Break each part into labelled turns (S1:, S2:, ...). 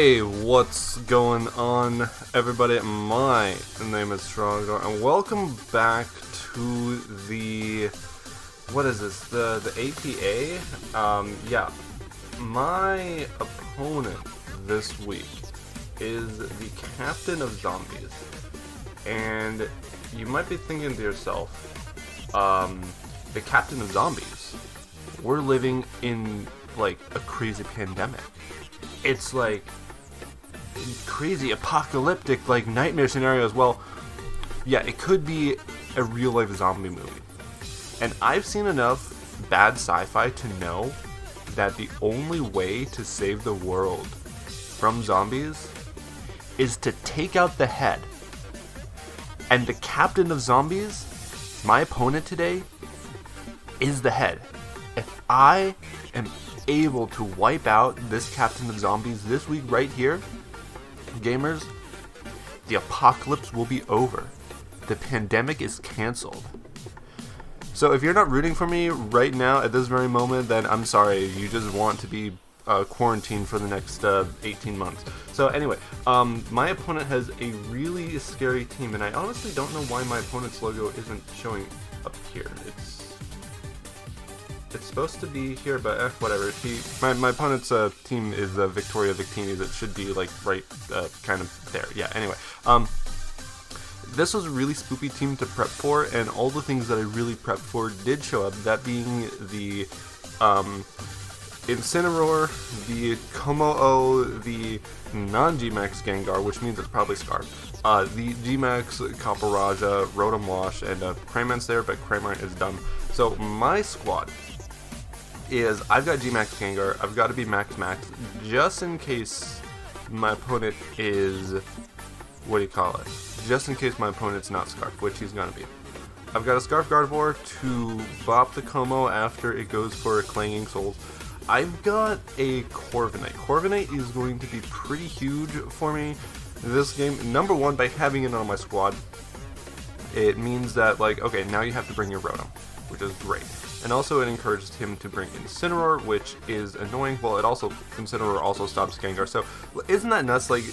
S1: Hey, what's going on, everybody? My name is Strongo, and welcome back to the, what is this, the APA? Yeah, my opponent this week is the Captain of Zombies, and you might be thinking to yourself, the Captain of Zombies, we're living in, like, a crazy pandemic. It's like crazy apocalyptic, like, nightmare scenarios. Well, yeah, it could be a real life zombie movie. And I've seen enough bad sci-fi to know that the only way to save the world from zombies is to take out the head. And the Captain of Zombies, my opponent today, is the head. If I am able to wipe out this Captain of Zombies this week right here, gamers, the apocalypse will be over. The pandemic is canceled. So if you're not rooting for me right now at this very moment, then I'm sorry, you just want to be quarantined for the next 18 months. So anyway, my opponent has a really scary team, and I honestly don't know why my opponent's logo isn't showing up here. It's supposed to be here, but whatever. My opponent's team is Victini. That should be like right, kind of there. Yeah. Anyway, this was a really spoopy team to prep for, and all the things that I really prepped for did show up. That being the Incineroar, the Como-O, the non-G-Max Gengar, which means it's probably Scarf. The G-Max Caporaja, Rotom Wash, and Crayman's there, but Craymite is dumb. So my squad is, I've got G-Max Gengar, I've got to be Max, just in case my opponent is, what do you call it? Just in case my opponent's not Scarf, which he's gonna be. I've got a Scarf Gardevoir to bop the Como after it goes for a Clanging Souls. I've got a Corviknight. Corviknight is going to be pretty huge for me this game. Number one, by having it on my squad, it means that, like, okay, now you have to bring your Rotom, which is great. And also it encouraged him to bring Incineroar, which is annoying. Well, Incineroar also stops Gengar. So isn't that nuts? Like,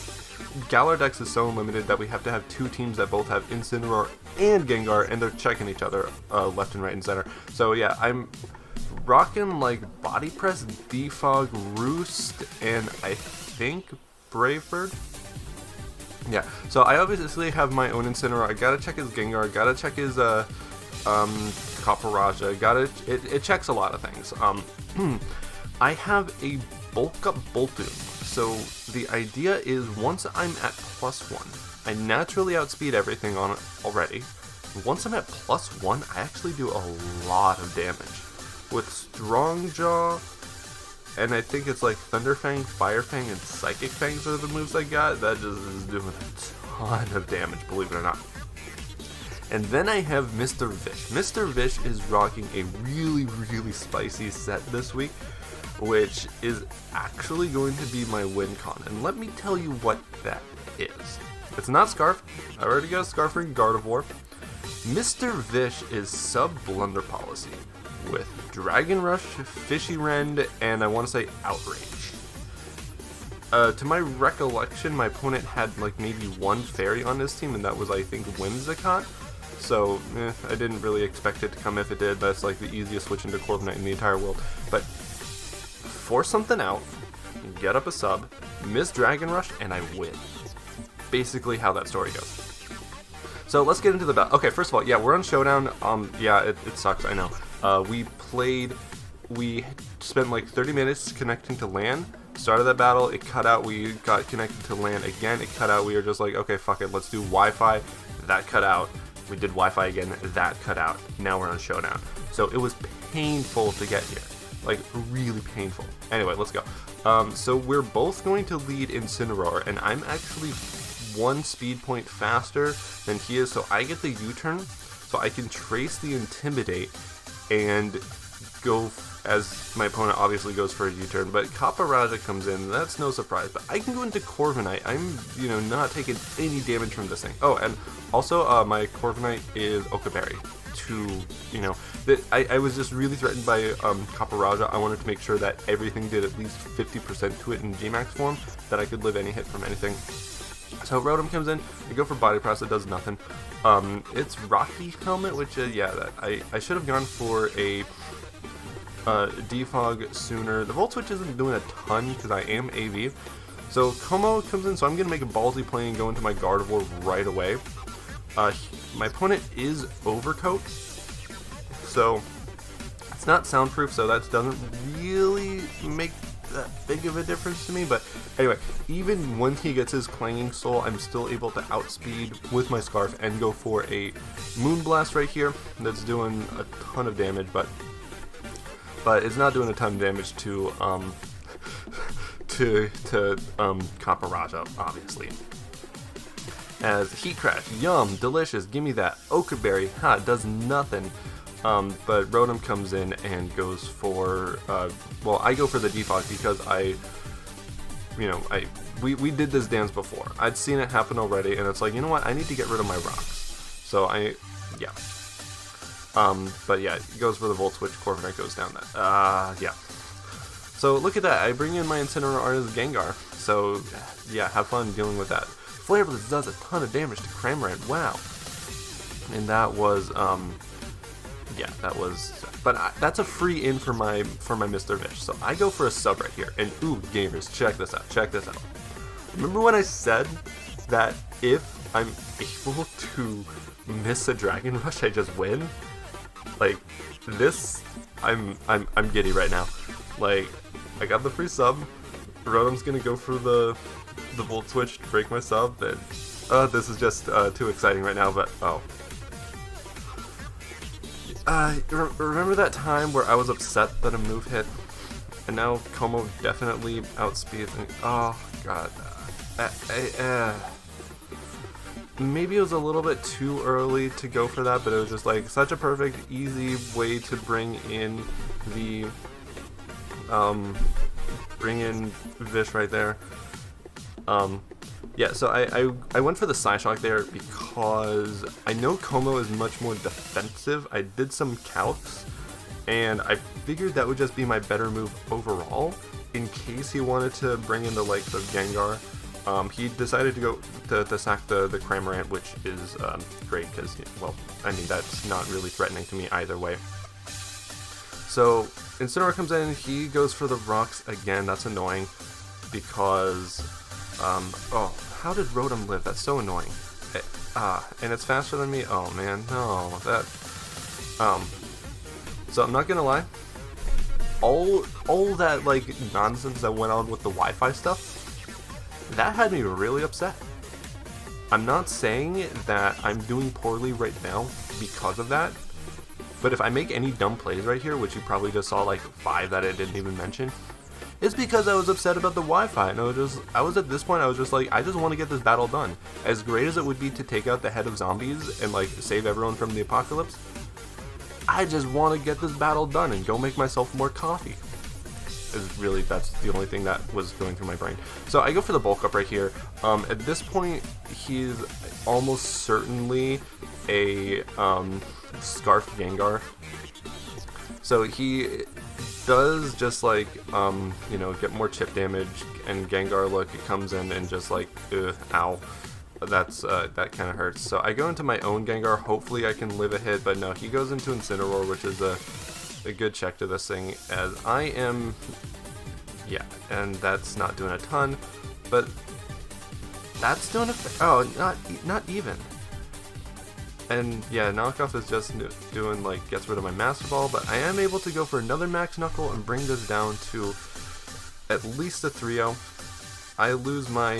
S1: Galar Dex is so limited that we have to have two teams that both have Incineroar and Gengar, and they're checking each other left and right and center. So yeah, I'm rocking like Body Press, Defog, Roost, and I think Brave Bird. Yeah, so I obviously have my own Incineroar. I gotta check his Gengar, I gotta check his Caporaja, it checks a lot of things. I have a bulk up Boltoon, so the idea is once I'm at +1, I naturally outspeed everything on it already. Once I'm at +1, I actually do a lot of damage. With Strong Jaw, and I think it's like Thunder Fang, Fire Fang, and Psychic Fangs are the moves I got, that just is doing a ton of damage, believe it or not. And then I have Mr. Vish. Mr. Vish is rocking a really, really spicy set this week, which is actually going to be my win con. And let me tell you what that is. It's not Scarf. I already got a Scarf for Gardevoir. Mr. Vish is sub-Blunder Policy with Dragon Rush, Fishy Rend, and I want to say Outrage. To my recollection, my opponent had like maybe one fairy on his team, and that was, I think, Whimsicott. So, I didn't really expect it to come. If it did, that's like the easiest switch into Corviknight in the entire world. But force something out, get up a sub, miss Dragon Rush, and I win. Basically how that story goes. So let's get into the battle. Okay, first of all, yeah, we're on Showdown. Yeah, it sucks, I know. We spent like 30 minutes connecting to LAN. Started that battle, it cut out, we got connected to LAN again, it cut out, we were just like, okay, fuck it, let's do Wi-Fi. That cut out. We did Wi-Fi again, that cut out. Now we're on Showdown. So it was painful to get here. Like, really painful. Anyway, let's go. So we're both going to lead Incineroar, and I'm actually 1 speed point faster than he is, so I get the U-turn, so I can trace the Intimidate and go, as my opponent obviously goes for a U-turn, but Caporaja comes in, that's no surprise, but I can go into Corviknight. I'm, not taking any damage from this thing. Oh, and also, my Corviknight is Okaberry, to, you know, that I was just really threatened by Caparaja. I wanted to make sure that everything did at least 50% to it in Gmax form, that I could live any hit from anything. So Rotom comes in, I go for Body Press, it does nothing. It's Rocky Helmet, which yeah, that I should have gone for a Defog sooner. The Volt Switch isn't doing a ton because I am AV. So Como comes in, so I'm going to make a ballsy play and go into my Gardevoir right away. My opponent is Overcoat, so it's not soundproof, so that doesn't really make that big of a difference to me. But anyway, even when he gets his Clanging Soul, I'm still able to outspeed with my Scarf and go for a Moonblast right here. That's doing a ton of damage, but it's not doing a ton of damage to Caparaja, obviously. As Heat Crash, yum, delicious, give me that. Ochre Berry, ha, it does nothing. But Rotom comes in and goes for, well, I go for the Defog because we did this dance before. I'd seen it happen already, and it's like, you know what, I need to get rid of my rocks. So yeah. But yeah, it goes for the Volt Switch, Corviknight goes down that. Yeah. So look at that, I bring in my Incineroar Artist Gengar. So yeah, have fun dealing with that. Flare Blitz does a ton of damage to Cramorant, wow. And that was, yeah, that was, but that's a free in for my Mr. Vish. So I go for a sub right here, and ooh, gamers, check this out. Remember when I said that if I'm able to miss a Dragon Rush, I just win? Like, this, I'm giddy right now. Like, I got the free sub, Rotom's gonna go for the Volt Switch to break my sub, and this is just too exciting right now, but oh. Remember that time where I was upset that a move hit, and now Como definitely outspeeds me? Oh god. Maybe it was a little bit too early to go for that, but it was just like such a perfect, easy way to bring in the Vish right there. Yeah, so I went for the Psyshock there because I know Como is much more defensive. I did some calcs, and I figured that would just be my better move overall in case he wanted to bring in the likes of Gengar. He decided to go to sack the Cramorant, which is great because, well, I mean, that's not really threatening to me either way. So Incineroar comes in, he goes for the rocks again. That's annoying because, oh, how did Rotom live? That's so annoying. And it's faster than me. Oh man, no, that. So I'm not gonna lie. All that like nonsense that went on with the Wi-Fi stuff, that had me really upset. I'm not saying that I'm doing poorly right now because of that, but if I make any dumb plays right here, which you probably just saw like 5 that I didn't even mention, it's because I was upset about the Wi-Fi, and I was at this point, I was just like, I just want to get this battle done. As great as it would be to take out the head of zombies and like save everyone from the apocalypse, I just want to get this battle done and go make myself more coffee. Really, that's the only thing that was going through my brain. So I go for the bulk up right here. At this point, he's almost certainly a Scarf Gengar. So he does just like, you know, get more chip damage, and Gengar, look, it comes in and just like, ow. That's, that kind of hurts. So I go into my own Gengar, hopefully I can live a hit, but no, he goes into Incineroar, which is a good check to this thing, as I am, yeah, and that's not doing a ton, but that's doing not even. And yeah, Knockoff is just doing like, gets rid of my Master Ball, but I am able to go for another Max Knuckle and bring this down to at least a 3-0. I lose my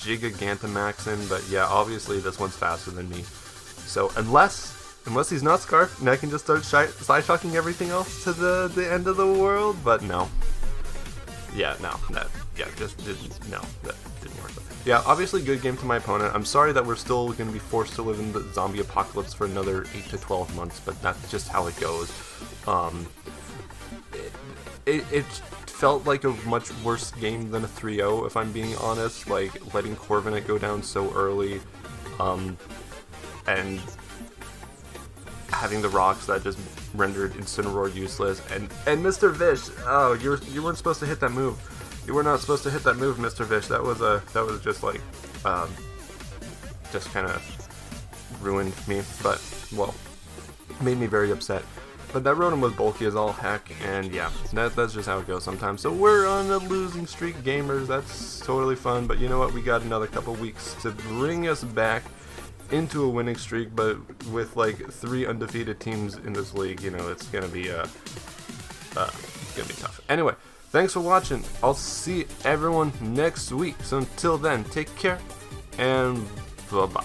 S1: Gigantamaxin, but yeah, obviously this one's faster than me. So unless he's not Scarf, and I can just start side-shocking everything else to the end of the world, but no. Yeah, no, that didn't work. Yeah, obviously good game to my opponent. I'm sorry that we're still going to be forced to live in the zombie apocalypse for another 8 to 12 months, but that's just how it goes. It felt like a much worse game than a 3-0, if I'm being honest, like letting Corviknight go down so early, and having the rocks that just rendered Incineroar useless, and Mr. Vish, oh, you weren't supposed to hit that move. You were not supposed to hit that move, Mr. Vish. That was just like, just kind of ruined me, but, well, made me very upset. But that Rotom was bulky as all heck, and yeah, that's just how it goes sometimes. So we're on a losing streak, gamers. That's totally fun, but you know what? We got another couple weeks to bring us back into a winning streak, but with like 3 undefeated teams in this league, you know, it's gonna be tough. Anyway, thanks for watching. I'll see everyone next week. So until then, take care, and bye-bye.